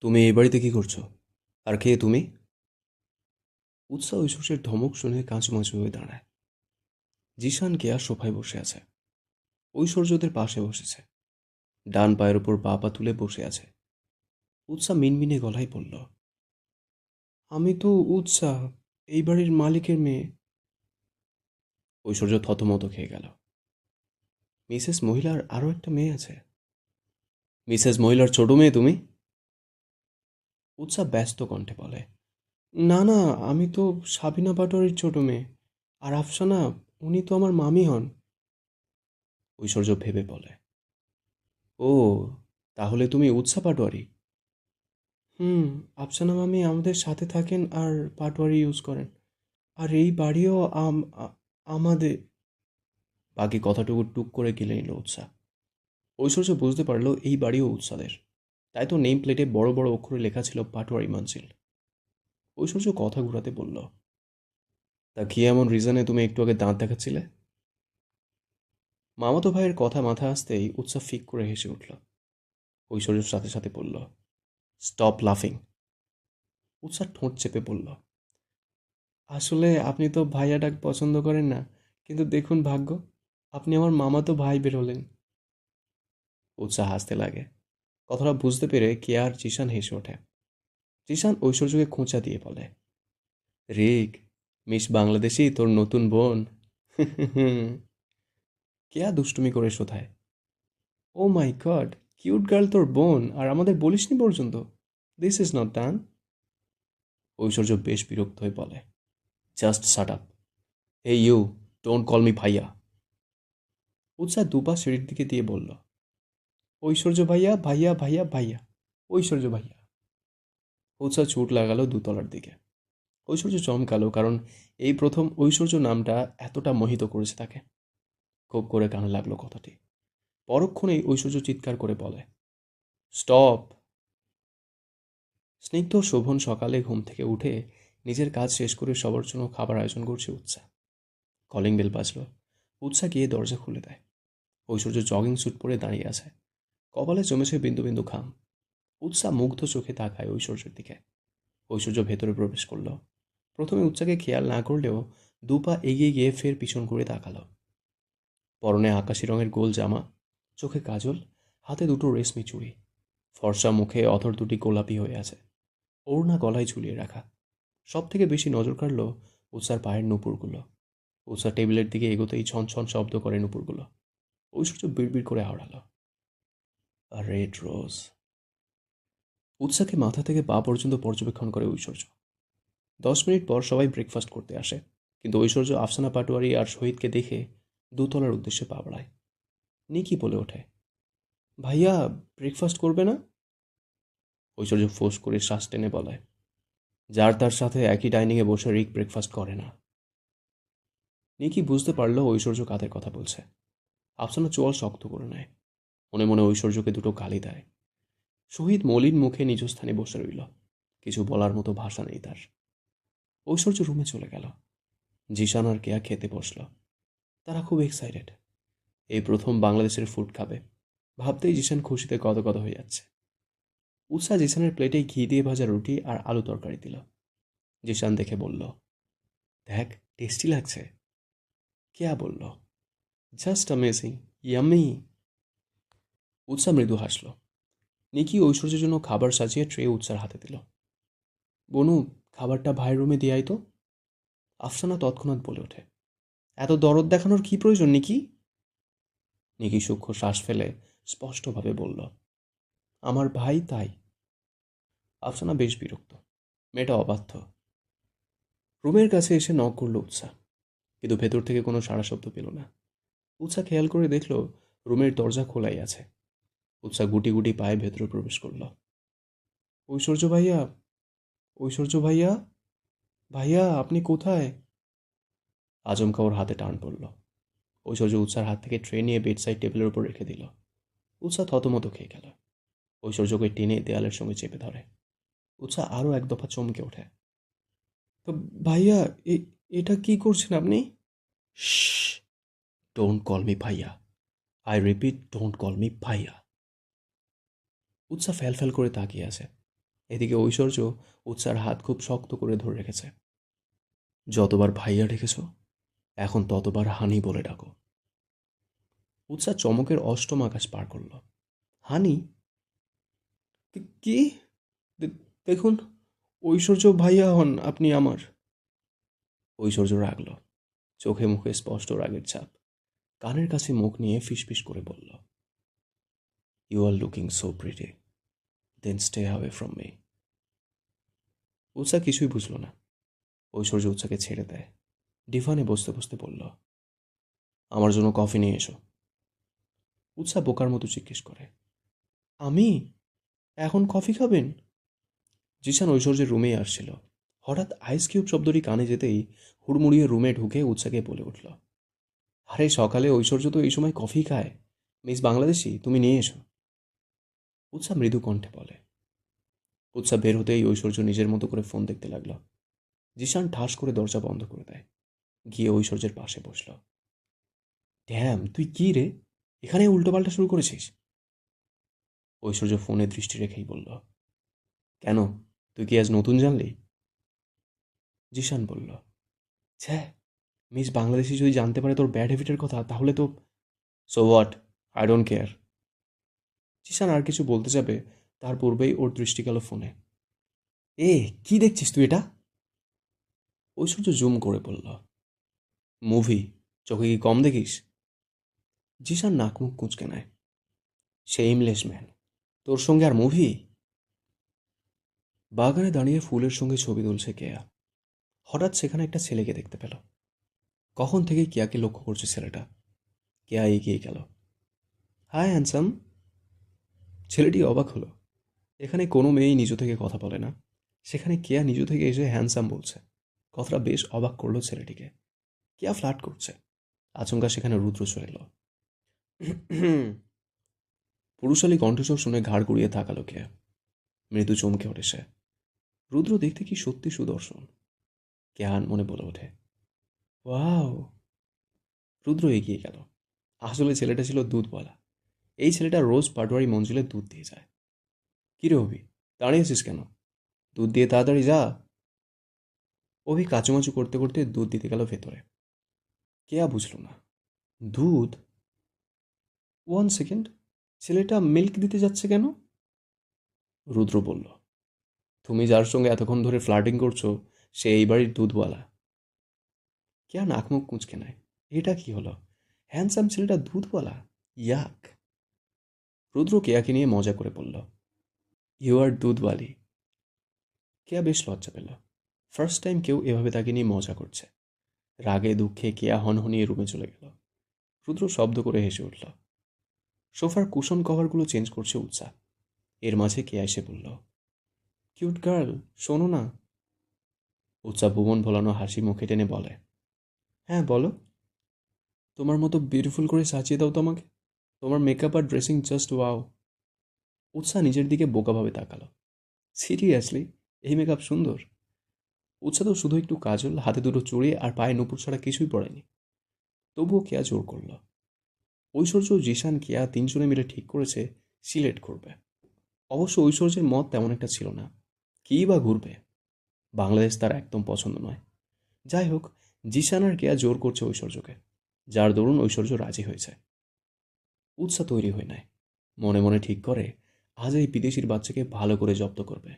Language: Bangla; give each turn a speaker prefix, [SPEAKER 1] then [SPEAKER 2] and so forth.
[SPEAKER 1] তুমি এই বাড়িতে কি করছো? আর কে তুমি? উৎসাহ ঐশ্বর্যের ধমক শুনে কাঁচুমাচু হয়ে দাঁড়ায়। জিশান কেয়া সোফায় বসে আছে। ঐশ্বর্য ওদের পাশে বসেছে। ডান পায়ের উপর পা পা তুলে বসে আছে। উৎসাহ মিনমিনে গলায় বলল, আমি তো উৎসাহ, এই বাড়ির মালিকের মেয়ে। ঐশ্বর্য থতমত খেয়ে গেল। মিসেস মহিলার আরও একটা মেয়ে আছে? মিসেস মহিলার ছোট মেয়ে তুমি? উৎসাহ ব্যস্ত কণ্ঠে বলে, না না, আমি তো সাবিনা পাটোয়ারির ছোট মেয়ে। আর আফসানা, উনি তো আমার মামি হন। ঐশ্বর্য ভেবে বলে, ও, তাহলে তুমি উৎসা পাটোয়ারি? হুম। আফসানা মামি আমাদের সাথে থাকেন আর পাটোয়ারি ইউজ করেন। আর এই বাড়িও আমাদের। বাকি কথাটুকু টুক করে গিলে নিল উৎসাহ। ঐশ্বর্য বুঝতে পারলো এই বাড়িও উৎসাদের। তাই তো নেম প্লেটে বড় বড় অক্ষরে লেখা ছিল পাটোয়ারি মানসিল। ঐশ্বর্য কথা ঘুরাতে বলল, তা কি এমন রিজনে তুমি একটু আগে দাঁত দেখাচ্ছিলে? মামাতো ভাইয়ের কথা মাথা আসতেই উৎসাহ ফিক করে হেসে উঠল। ঐশ্বর্যের সাথে সাথে বলল, স্টপ লাফিং। উৎসাহ ঠোঁট চেপে বলল, আসলে আপনি তো ভাইয়া ডাক পছন্দ করেন না, কিন্তু দেখুন ভাগ্য, আপনি আমার মামাতো ভাই বের হলেন। উৎসাহ হাসতে লাগে। কথাটা বুঝতে পেরে কেয়া আর জিশান হেসে ওঠে। জিশান ঐশ্বর্যকে খোঁচা দিয়ে বলে, রিক, মিস বাংলাদেশি তোর নতুন বোন। কেয়া দুষ্টুমি করে শোধায়, oh my God, cute girl তোর বোন আর আমাদের বলিসনি পর্যন্ত? This is not done. Aishwarya বেশ বিরক্ত হয়ে বলে, জাস্ট শাট আপ। এই ইউ, ডোন্ট কল মি ভাইয়া। উৎসাহ দুপা সিঁড়ির দিকে দিয়ে বলল, ঐশ্বর্য ভাইয়া, ভাইয়া ভাইয়া ভাইয়া, ঐশ্বর্য ভাইয়া। উৎসাহ ছুট লাগালো দুতলার দিকে। ঐশ্বর্য চমকালো, কারণ এই প্রথম ঐশ্বর্য নামটা এতটা মোহিত করেছে তাকে। খুব করে কানে লাগলো কথাটি। পরক্ষণেই ঐশ্বর্য চিৎকার করে বলে, স্টপ। স্নিগ্ধ শোভন সকালে ঘুম থেকে উঠে নিজের কাজ শেষ করে সবার জন্য খাবার আয়োজন করছে উৎসাহ। কলিং বেল বাজল। উৎসাহ গিয়ে দরজা খুলে দেয়। ঐশ্বর্য জগিং স্যুট পরে দাঁড়িয়ে আছে। কপালে জমেছে বিন্দু বিন্দু ঘাম। উৎসাহ মুগ্ধ চোখে তাকায় ঐশ্বর্যের দিকে। ঐশ্বর্য ভেতরে প্রবেশ করল। প্রথমে উৎসাকে খেয়াল না করলেও দুপা এগিয়ে গিয়ে ফের পিছন করে তাকালো। পরনে আকাশি রঙের গোল জামা, চোখে কাজল, হাতে দুটো রেশমি চুড়ি। ফর্সা মুখে অধর দুটি গোলাপি হয়ে আছে। ওড়না গলায় ঝুলিয়ে রাখা। সব থেকে বেশি নজর কাড়ল উৎসার পায়ের নুপুরগুলো। উৎসা টেবিলের দিকে এগোতেই ছন ছন শব্দ করে নুপুরগুলো। ঐশ্বর্য বিড়বিড় করে আওড়ালো, আর রেড রোজ। উৎসাকে মাথা থেকে পা পর্যন্ত পর্যবেক্ষণ করে ঐশ্বর্য। 10 মিনিট পর সবাই ব্রেকফাস্ট করতে আসে, কিন্তু ঐশ্বর্য আফসানা পাটোয়ারি আর শহীদকে দেখে দোতলার উদ্দেশ্যে পা বাড়ায়। নিকি বলে ওঠে, ভাইয়া, ব্রেকফাস্ট করবে না? ঐশ্বর্য ফোঁস করে শ্বাস টেনে বলে, যার তার সাথে একই ডাইনিংয়ে বসে রিক ব্রেকফাস্ট করে না। নিকি বুঝতে পারল ঐশ্বর্য কাদের কথা বলছে। আফসানা চোয়াল শক্ত করে নেয়। মনে মনে ঐশ্বর্যকে দুটো গালি দেয়। শহীদ মলিন মুখে নিজ স্থানে বসে রইল। কিছু বলার মতো ভাষা নেই তার। ঐশ্বর্য রুমে চলে গেল। জিশান আর কেয়া খেতে বসল। তারা খুব এক্সাইটেড। এই প্রথম বাংলাদেশের ফুড খাবে। ভাবতেই জিশান খুশিতে গদগদ হয়ে যাচ্ছে। উৎসাহ জিশানের প্লেটে ঘি দিয়ে ভাজা রুটি আর আলু তরকারি দিল। জিশান দেখে বলল, দেখ, টেস্টি লাগছে। কেয়া বলল, জাস্ট অ্যামেজিং, ইয়াম্মি। উৎসাহ মৃদু হাসল। নিকি ঐশ্বর্যের জন্য খাবার সাজিয়ে ট্রে উৎসার হাতে দিল। বনু, খাবারটা ভাইয়ের রুমে দিয়ে আয় তো। আফসানা তৎক্ষণাৎ বলে ওঠে, এত দরদ দেখানোর কি প্রয়োজন নিকি? নিকি সূক্ষ্ম শ্বাস ফেলে স্পষ্টভাবে বলল, আমার ভাই তাই। আফসানা বেশ বিরক্ত। মেয়েটা অবাধ্য। রুমের কাছে এসে নক করল উৎসাহ, কিন্তু ভেতর থেকে কোনো সাড়া শব্দ পেল না। উৎসাহ খেয়াল করে দেখল রুমের দরজা খোলাই আছে। উৎসাহ গুটি গুটি পায়ে ভেতরে প্রবেশ করল। ঐশ্বর্য ভাইয়া, ঐশ্বর্য ভাইয়া, ভাইয়া আপনি কোথায়? আচমকা ওর হাতে টান পড়ল। ঐশ্বর্য উৎসার হাত থেকে ট্রে নিয়ে বেডসাইড টেবিলের উপর রেখে দিল। উৎসাহ থতমত খেয়ে গেল। ঐশ্বর্যকে টেনে দেয়ালের সঙ্গে চেপে ধরে। উৎসাহ আরও এক দফা চমকে ওঠে। ভাইয়া, এটা কি করছেন আপনি? শশ, ডোন্ট কল মি ভাইয়া। I repeat, don't call me ভাইয়া। উৎসাহ ফ্যাল ফ্যাল করে তাকিয়ে আছে। এদিকে ঐশ্বর্য উৎসার হাত খুব শক্ত করে ধরে রেখেছে। যতবার ভাইয়া ডেকেছ এখন ততবার হানি বলে ডাকো। উৎসা চমকের অষ্টম আকাশ পার করল। হানি? কি? দেখুন, ঐশ্বর্য ভাইয়া হন আপনি আমার। ঐশ্বর্য রাগল, চোখে মুখে স্পষ্ট রাগের ছাপ। কানের কাছে মুখ নিয়ে ফিসফিস করে বলল, you are looking so pretty, then stay away from me. Utsah কিছুই বুঝল না। ঐশ্বর্য উৎসাকে ছেড়ে দেয়। ডিভানে বসতে বসতে বলল, আমার জন্য কফি নিয়ে এসো। উৎসা বোকার মতো জিজ্ঞেস করে, আমি? এখন কফি খাবেন? জিশান ঐশ্বর্যের রুমেই আসছিল। হঠাৎ আইস কিউব শব্দটি কানে যেতেই হুড়মুড়িয়ে রুমে ঢুকে উৎসাকে বলে উঠল, আরে সকালে ঐশ্বর্য তো এই সময় কফি খায়। মিস বাংলাদেশি, তুমি নিয়ে এসো। উৎসা মৃদু কণ্ঠে বলে। উৎসা বের হতেই ঐশ্বর্য নিজের মতো করে ফোন দেখতে লাগলো। জিশান ঠাস করে দরজা বন্ধ করে দেয়, গিয়ে ঐশ্বর্যের পাশে বসল। ড্যাম, তুই কি রে, এখানে উল্টোপাল্টা শুরু করেছিস? ঐশ্বর্য ফোনে দৃষ্টি রেখেই বলল, কেন, তুই কি আজ নতুন জানলি? জিশান বলল, ছ্যা, মিস বাংলাদেশি যদি জানতে পারে তোর ব্যাড হ্যাবিটের কথা তাহলে তো। So what, I don't care. Zeeshan আর কিছু বলতে যাবে, তার পূর্বেই ওর দৃষ্টি গেল ফোনে। এ, কি দেখছিস তুই এটা? ঐশ্বর্য জুম করে বলল, মুভি, চোখে কি কম দেখিস? জিশান নাক মুখ কুঁচকে নেয়। শেমলেস ম্যান, তোর সঙ্গে আর মুভি? বাগানে দাঁড়িয়ে ফুলের সঙ্গে ছবি তুলছে কেয়া। হঠাৎ সেখানে একটা ছেলেকে দেখতে পেল। কখন থেকে কেয়াকে লক্ষ্য করছে ছেলেটা। কেয়া এগিয়ে গেল। Hi handsome. ছেলেটি অবাক হলো। এখানে কোনো মেয়েই নিজ থেকে কথা বলে না, সেখানে কেয়া নিজ থেকে এসে হ্যান্ডসাম বলছে। কথাটা বেশ অবাক করলো ছেলেটিকে। কেয়া ফ্লার্ট করছে। আচমকা সেখানে রুদ্র চলে এলো। পুরুষালী কণ্ঠস্বর শুনে ঘাড় ঘুরিয়ে তাকালো কেয়া। মৃদু চমকে ওঠে সে। রুদ্র দেখতে কি সত্যি সুদর্শন। কেয়া মনে বলে ওঠে, ওয়াও। রুদ্র এগিয়ে গেল। আসলে ছেলেটা ছিল দুধওয়ালা। এই ছেলেটা রোজ পাটোয়ারি মঞ্জিলে দুধ দিয়ে যায়। কিরে অভি, দাঁড়িয়েছিস কেন? দুধ দিয়ে তাড়াতাড়ি যা। অভি কাচুমাচু করতে করতে দুধ দিতে গেল ভেতরে। কেয়া বুঝল না। দুধ? 1 সেকেন্ড, ছেলেটা মিল্ক দিতে যাচ্ছে কেন? রুদ্র বলল, তুমি যার সঙ্গে এতক্ষণ ধরে ফ্লার্টিং করছো সে এই বাড়ির দুধওয়ালা। কেয়া নাক মুখ কুঁচকে নেয়। এটা কি হলো? হ্যান্ডসাম ছেলেটা দুধওয়ালা? ইয়াক। রুদ্র কেয়াকে নিয়ে মজা করে বলল, ইউ আর দুধওয়ালি। কেয়া বেশ লজ্জা পেল। ফার্স্ট টাইম কেউ এভাবে তাকে নিয়ে মজা করছে। রাগে দুঃখে কেয়া হনহনিয়ে রুমে চলে গেল। রুদ্র শব্দ করে হেসে উঠল। সোফার কুশন কভারগুলো চেঞ্জ করছে উৎসাহ। এর মাঝে কেয়া এসে বলল, কিউট গার্ল, শোনো না। উৎসাহ ভুবন ভোলানো হাসি মুখে টেনে বলে, হ্যাঁ বলো। তোমার মতো বিউটিফুল করে সাজিয়ে দাও তো আমাকে। তোমার মেকআপ আর ড্রেসিং জাস্ট ওয়াও। উৎসাহ নিজের দিকে বোকাভাবে তাকালো। সিরিয়াসলি, এই মেকআপ সুন্দর? উৎসাহ তো শুধু একটু কাজল, হাতে দুটো চুড়ি আর পায়ে নুপুর ছাড়া কিছুই পড়েনি। তবুও কেয়া জোর করল। ঐশ্বর্য, জিশান, কেয়া তিনজনে মিলে ঠিক করেছে সিলেক্ট করবে। অবশ্য ঐশ্বর্যের মত তেমন একটা ছিল না। কী বা ঘুরবে? বাংলাদেশ তার একদম পছন্দ নয়। যাই হোক, জিশান আর কেয়া জোর করছে ঐশ্বর্যকে, যার দরুন ঐশ্বর্য রাজি হয়েছে। উৎসাহ তৈরি হয়ে নেয়। মনে মনে ঠিক করে আজ এই বিদেশির বাচ্চাকে ভালো করে জব্দ করবে।